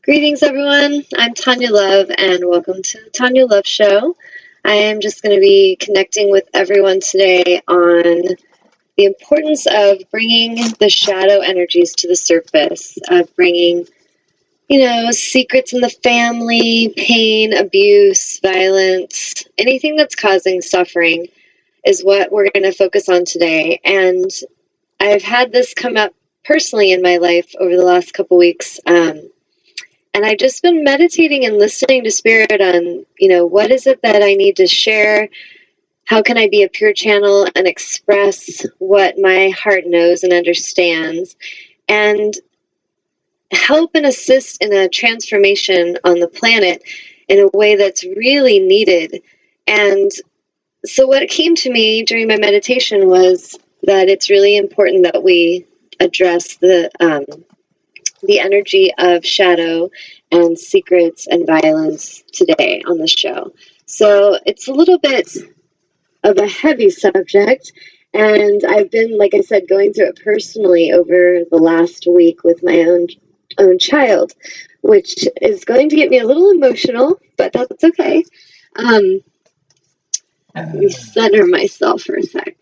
Greetings, everyone. I'm Tanya Love, and welcome to the Tanya Love Show. I am just going to be connecting with everyone today on the importance of bringing the shadow energies to the surface, of bringing, secrets in the family, pain, abuse, violence, anything that's causing suffering is what we're going to focus on today. And I've had this come up personally in my life over the last couple weeks. And I've just been meditating and listening to Spirit on, what is it that I need to share? How can I be a pure channel and express what my heart knows and understands, and help and assist in a transformation on the planet in a way that's really needed? And so what came to me during my meditation was that it's really important that we address the energy of shadow and secrets and violence today on the show. So it's a little bit of a heavy subject, and I've been, like I said, going through it personally over the last week with my own child, which is going to get me a little emotional, but that's okay. Let me center myself for a sec.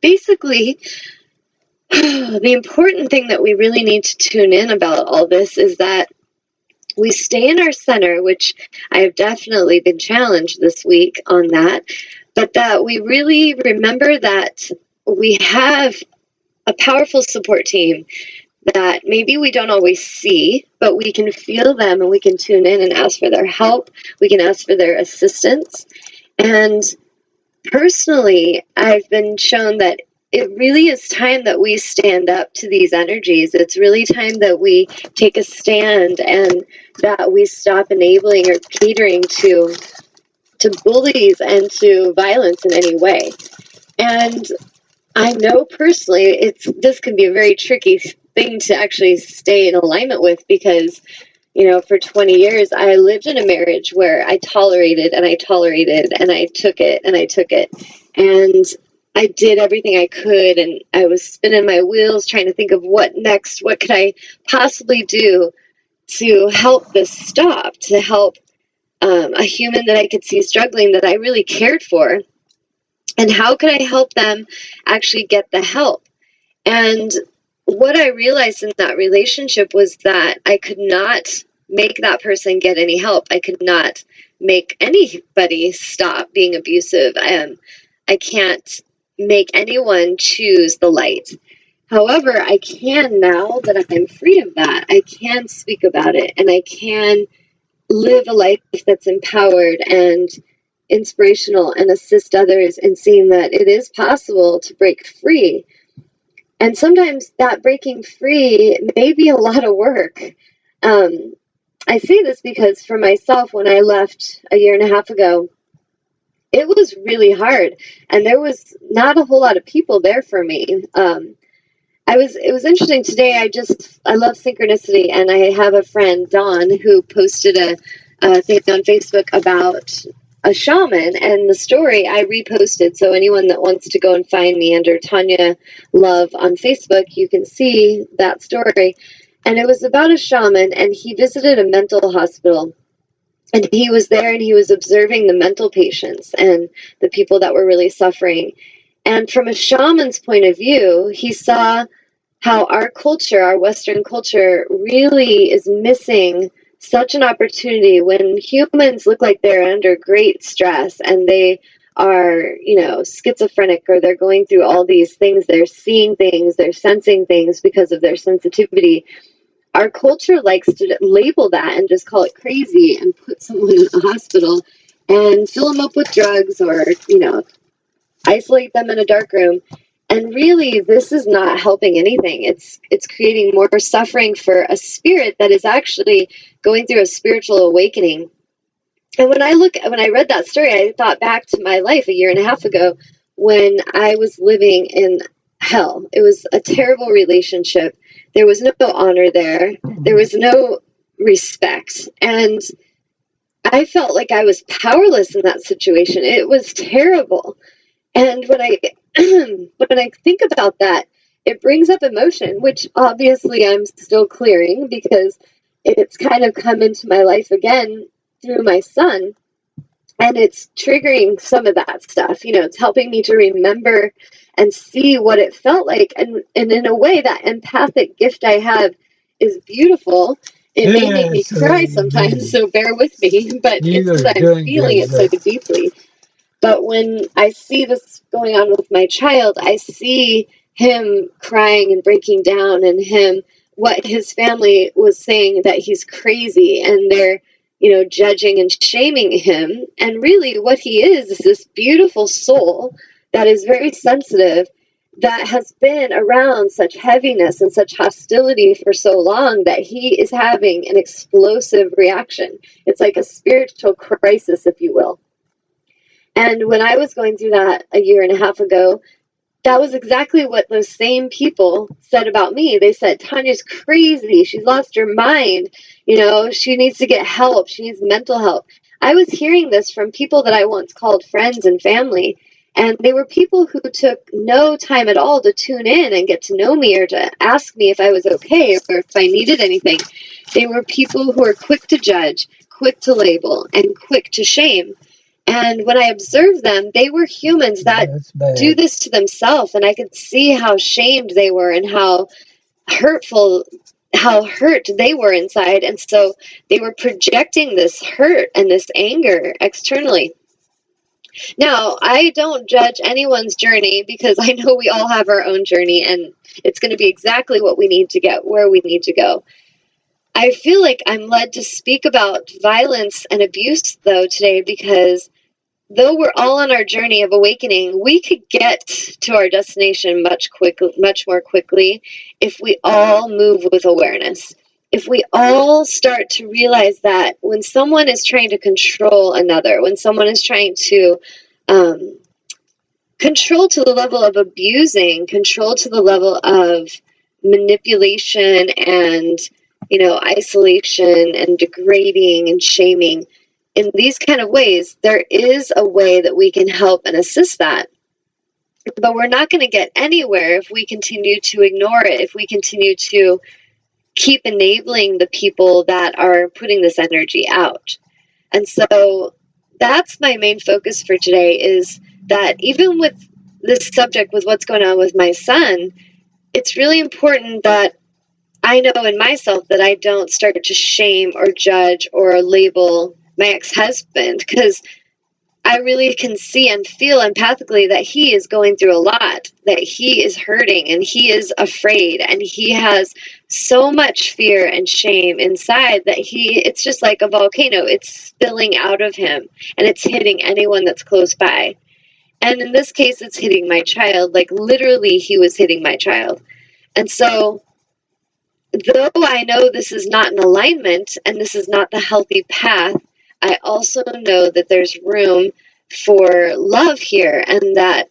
Basically, the important thing that we really need to tune in about all this is that we stay in our center, which I have definitely been challenged this week on that, but that we really remember that we have a powerful support team that maybe we don't always see, but we can feel them and we can tune in and ask for their help. We can ask for their assistance. And personally, I've been shown that it really is time that we stand up to these energies. It's really time that we take a stand and that we stop enabling or catering to bullies and to violence in any way. And I know personally this can be a very tricky thing to actually stay in alignment with, because for 20 years, I lived in a marriage where I tolerated and I tolerated and I took it and I took it. And I did everything I could, and I was spinning my wheels trying to think of what next, what could I possibly do to help this stop, to help a human that I could see struggling that I really cared for, and how could I help them actually get the help? And what I realized in that relationship was that I could not make that person get any help. I could not make anybody stop being abusive. I can't make anyone choose the light. However, I can, now that I'm free of that, I can speak about it, and I can live a life that's empowered and inspirational and assist others in seeing that it is possible to break free. And sometimes that breaking free may be a lot of work. I say this because for myself, when I left a year and a half ago, it was really hard, and there was not a whole lot of people there for me. It was interesting today. I love synchronicity, and I have a friend, Dawn, who posted a thing on Facebook about a shaman, and the story I reposted. So anyone that wants to go and find me under Tanya Love on Facebook, you can see that story. And it was about a shaman, and he visited a mental hospital. And he was there and he was observing the mental patients and the people that were really suffering. And from a shaman's point of view, he saw how our culture, our Western culture, really is missing such an opportunity when humans look like they're under great stress and they are, schizophrenic, or they're going through all these things. They're seeing things, they're sensing things because of their sensitivity. Our culture likes to label that and just call it crazy and put someone in a hospital and fill them up with drugs, or, isolate them in a dark room. And really, this is not helping anything. It's creating more suffering for a spirit that is actually going through a spiritual awakening. And when I read that story, I thought back to my life a year and a half ago when I was living in hell. It was a terrible relationship. There was no honor there. There was no respect. And I felt like I was powerless in that situation. It was terrible. And when I think about that, it brings up emotion, which obviously I'm still clearing, because it's kind of come into my life again through my son. And it's triggering some of that stuff. It's helping me to remember and see what it felt like. And in a way, that empathic gift I have is beautiful. It may make me cry sometimes, so bear with me, but it's because I'm feeling it so deeply. But when I see this going on with my child, I see him crying and breaking down, and what his family was saying, that he's crazy, and they're, judging and shaming him. And really what he is this beautiful soul that is very sensitive, that has been around such heaviness and such hostility for so long, that he is having an explosive reaction. It's like a spiritual crisis, if you will. And when I was going through that a year and a half ago, that was exactly what those same people said about me. They said, Tanya's crazy. She's lost her mind. She needs to get help. She needs mental help. I was hearing this from people that I once called friends and family. And they were people who took no time at all to tune in and get to know me, or to ask me if I was okay or if I needed anything. They were people who were quick to judge, quick to label, and quick to shame. And when I observed them, they were humans that do this to themselves. And I could see how shamed they were and how hurt they were inside. And so they were projecting this hurt and this anger externally. Now, I don't judge anyone's journey, because I know we all have our own journey, and it's going to be exactly what we need to get where we need to go. I feel like I'm led to speak about violence and abuse, though, today, because though we're all on our journey of awakening, we could get to our destination much more quickly if we all move with awareness. If we all start to realize that when someone is trying to control another, when someone is trying to control to the level of abusing, control to the level of manipulation and, isolation and degrading and shaming, in these kind of ways, there is a way that we can help and assist that. But we're not going to get anywhere if we continue to ignore it, if we continue to keep enabling the people that are putting this energy out. And so that's my main focus for today, is that even with this subject, with what's going on with my son, it's really important that I know in myself that I don't start to shame or judge or label my ex-husband, because I really can see and feel empathically that he is going through a lot, that he is hurting and he is afraid, and he has so much fear and shame inside that it's just like a volcano. It's spilling out of him, and it's hitting anyone that's close by. And in this case, it's hitting my child. Like, literally, he was hitting my child. And so, though I know this is not an alignment and this is not the healthy path, I also know that there's room for love here, and that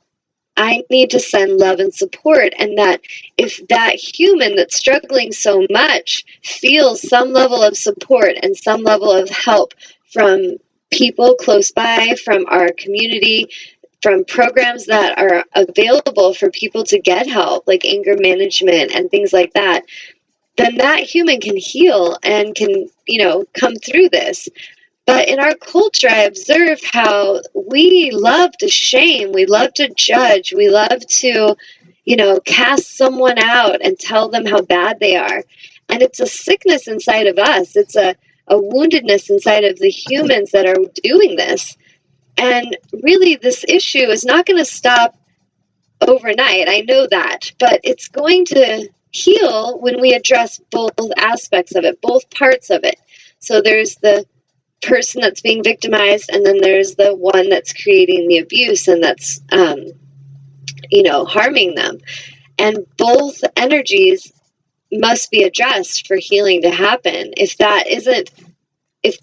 I need to send love and support, and that if that human that's struggling so much feels some level of support and some level of help from people close by, from our community, from programs that are available for people to get help, like anger management and things like that, then that human can heal and can, come through this. But in our culture, I observe how we love to shame, we love to judge, we love to, cast someone out and tell them how bad they are. And it's a sickness inside of us. It's a woundedness inside of the humans that are doing this. And really, this issue is not going to stop overnight. I know that. But it's going to heal when we address both aspects of it, both parts of it. So there's the person that's being victimized, and then there's the one that's creating the abuse and that's harming them. And both energies must be addressed for healing to happen. If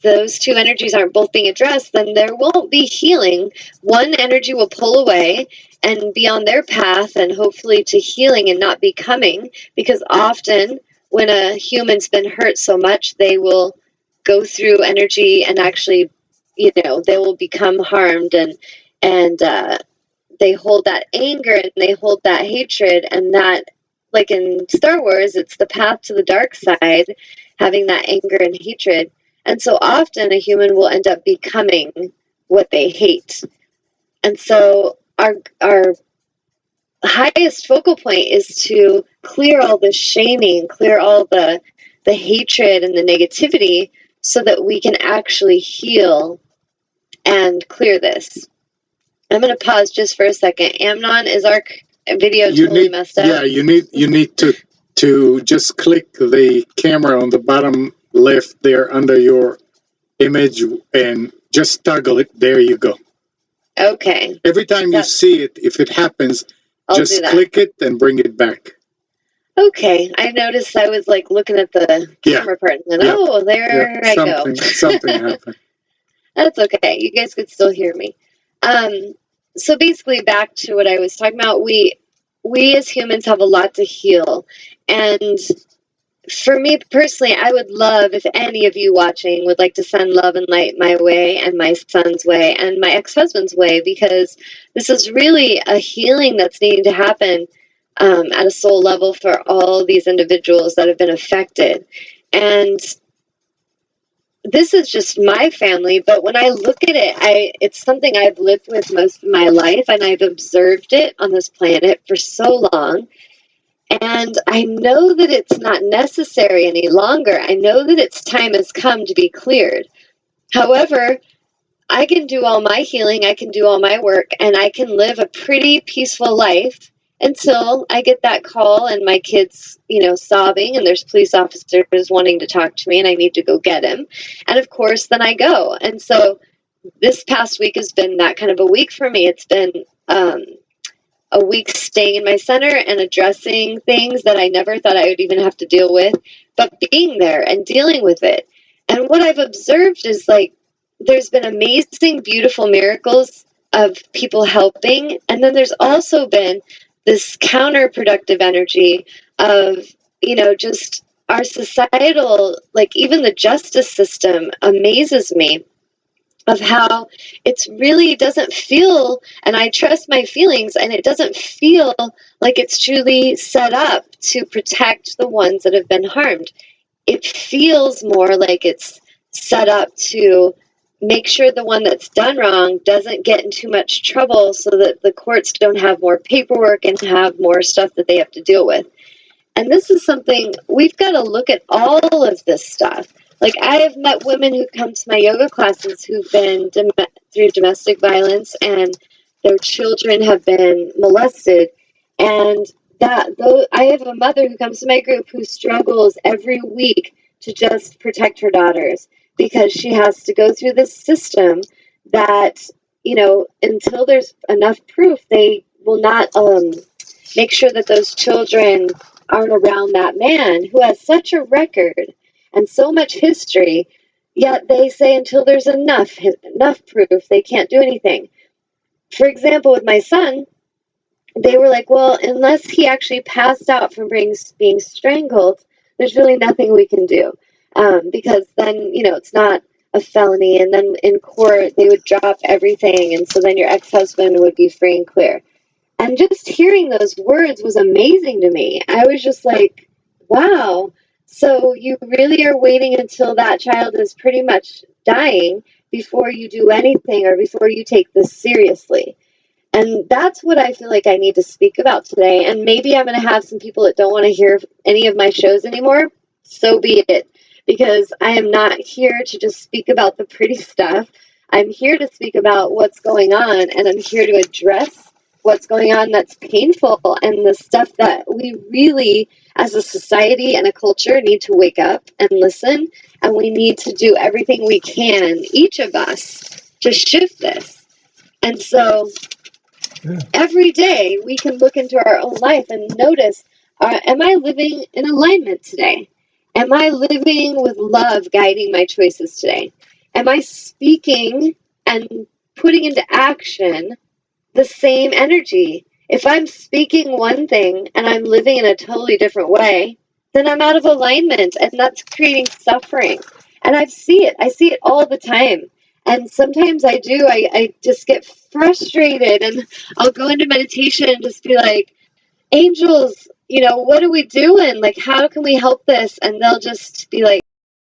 those two energies aren't both being addressed, then there won't be healing. One energy will pull away and be on their path, and hopefully to healing and not becoming, because often when a human's been hurt so much, they will go through energy and actually, they will become harmed, and they hold that anger and they hold that hatred, and that, like in Star Wars, it's the path to the dark side. having that anger and hatred. And so often a human will end up becoming what they hate. And so our highest focal point is to clear all the shaming, clear all the hatred and the negativity, so that we can actually heal and clear this. I'm going to pause just for a second. Amnon, is our video totally messed up? Yeah, you need to just click the camera on the bottom left there under your image and just toggle it. There you go. Okay. Every time you see it, if it happens, just click it and bring it back. Okay. I noticed I was like looking at the camera part, and then, oh, there I go. Something happened. That's okay. You guys could still hear me. So basically, back to what I was talking about, we as humans have a lot to heal. And for me personally, I would love if any of you watching would like to send love and light my way and my son's way and my ex-husband's way, because this is really a healing that's needing to happen at a soul level for all these individuals that have been affected. And this is just my family, but when I look at it, it's something I've lived with most of my life, and I've observed it on this planet for so long. And I know that it's not necessary any longer. I know that its time has come to be cleared. However, I can do all my healing, I can do all my work, and I can live a pretty peaceful life until I get that call and my kid's, sobbing, and there's police officers wanting to talk to me, and I need to go get him. And of course, then I go. And so this past week has been that kind of a week for me. It's been a week staying in my center and addressing things that I never thought I would even have to deal with, but being there and dealing with it. And what I've observed is, like, there's been amazing, beautiful miracles of people helping. And then there's also been this counterproductive energy of, just our societal, like even the justice system amazes me, of how it's really doesn't feel, and I trust my feelings, and it doesn't feel like it's truly set up to protect the ones that have been harmed. It feels more like it's set up to make sure the one that's done wrong doesn't get in too much trouble, so that the courts don't have more paperwork and have more stuff that they have to deal with. And this is something we've got to look at, all of this stuff. Like, I have met women who come to my yoga classes who've been through domestic violence, and their children have been molested. And I have a mother who comes to my group who struggles every week to just protect her daughters, because she has to go through this system that, until there's enough proof, they will not make sure that those children aren't around that man who has such a record and so much history, yet they say until there's enough proof, they can't do anything. For example, with my son, they were like, well, unless he actually passed out from being strangled, there's really nothing we can do, because then, it's not a felony, and then in court, they would drop everything, and so then your ex-husband would be free and clear. And just hearing those words was amazing to me. I was just like, wow. So you really are waiting until that child is pretty much dying before you do anything, or before you take this seriously. And that's what I feel like I need to speak about today. And maybe I'm going to have some people that don't want to hear any of my shows anymore. So be it. Because I am not here to just speak about the pretty stuff. I'm here to speak about what's going on. And I'm here to address what's going on that's painful, and the stuff that we really, as a society and a culture, need to wake up and listen, and we need to do everything we can, each of us, to shift this. And so every day we can look into our own life and notice, am I living in alignment today? Am I living with love guiding my choices today? Am I speaking and putting into action the same energy? If I'm speaking one thing and I'm living in a totally different way, then I'm out of alignment, and that's creating suffering. And I see it all the time. And sometimes I just get frustrated, and I'll go into meditation and just be like, angels, what are we doing? Like, how can we help this? And they'll just be like,